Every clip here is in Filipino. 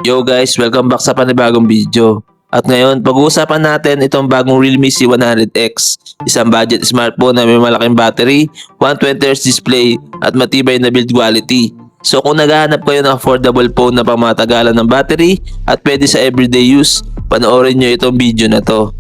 Yo guys, welcome back sa panibagong video. At ngayon, pag-uusapan natin itong bagong Realme C100X, isang budget smartphone na may malaking battery, 120Hz display at matibay na build quality. So kung naghahanap kayo ng affordable phone na pangmatagalan ng battery at pwede sa everyday use, panoorin nyo itong video na to.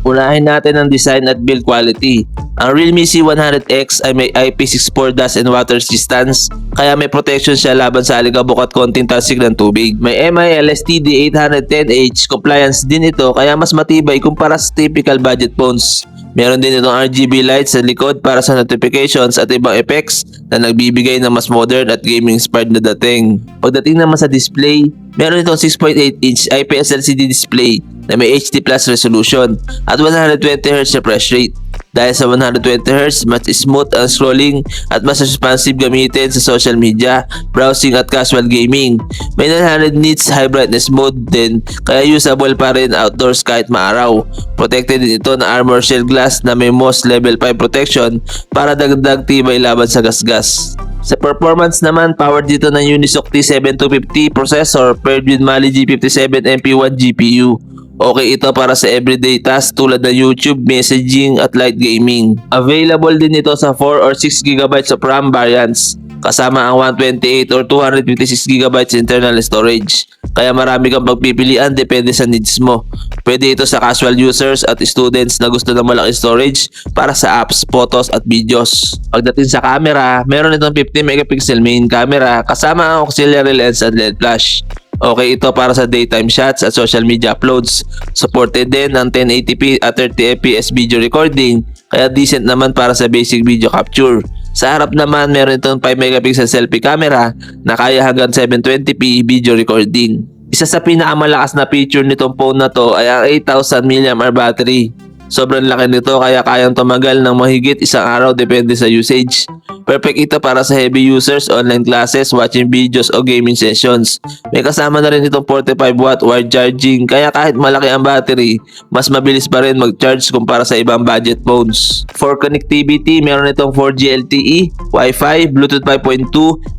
Unahin natin ang design at build quality. Ang Realme C100X ay may IP64 dust and water resistance, kaya may protection siya laban sa alikabok at konting talsik ng tubig. May MI LSTD 810H compliance din ito, kaya mas matibay kumpara sa typical budget phones. Meron din itong RGB lights sa likod para sa notifications at ibang effects na nagbibigay ng mas modern at gaming-inspired na dating. Pagdating naman sa display, meron itong 6.8-inch IPS LCD display na may HD Plus resolution at 120Hz refresh rate. Dahil sa 120Hz, mas smooth ang scrolling at mas responsive gamitin sa social media, browsing at casual gaming. May 900 nits high brightness mode din, kaya usable pa rin outdoors kahit maaraw. Protected din ito na armor shell glass na may MOS level 5 protection para dagdag tibay laban sa gasgas. Sa performance naman, powered dito ng Unisoc T7250 processor paired with Mali G57 MP1 GPU. Okay ito para sa everyday tasks tulad ng YouTube, messaging at light gaming. Available din ito sa 4 or 6 GB of RAM variants, kasama ang 128 or 256 GB internal storage. Kaya marami kang pagpipilian depende sa needs mo. Pwede ito sa casual users at students na gusto ng malaking storage para sa apps, photos at videos. Pagdating sa camera, meron itong 50 megapixel main camera kasama ang auxiliary lens at LED flash. Okay ito para sa daytime shots at social media uploads. Supported din ang 1080p at 30fps video recording, kaya decent naman para sa basic video capture. Sa harap naman, meron itong 5 megapixel selfie camera na kaya hanggang 720p video recording. Isa sa pinakamalakas na feature nitong phone na to ay ang 8000 mAh battery. Sobrang laki nito kaya kayang tumagal ng mahigit isang araw depende sa usage. Perfect ito para sa heavy users, online classes, watching videos o gaming sessions. May kasama na rin itong 45W wired charging, kaya kahit malaki ang battery, mas mabilis pa rin mag-charge kumpara sa ibang budget phones. For connectivity, meron itong 4G LTE, Wi-Fi, Bluetooth 5.2,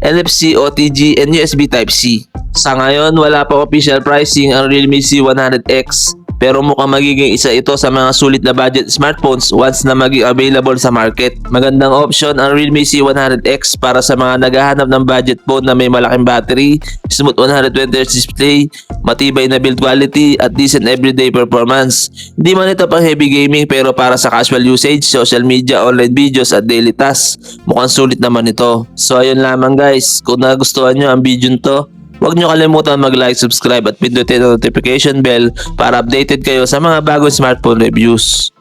NFC, OTG, and USB Type-C. Sa ngayon, wala pa official pricing ang Realme C100X. Pero mukhang magiging isa ito sa mga sulit na budget smartphones once na maging available sa market. Magandang option ang Realme C100X para sa mga naghahanap ng budget phone na may malaking battery, smooth 120Hz display, matibay na build quality at decent everyday performance. Hindi man ito pang heavy gaming, pero para sa casual usage, social media, online videos at daily tasks, mukhang sulit naman ito. So ayun lamang guys, kung nagustuhan nyo ang video nito, huwag nyo kalimutan mag-like, subscribe at pindutin ang notification bell para updated kayo sa mga bagong smartphone reviews.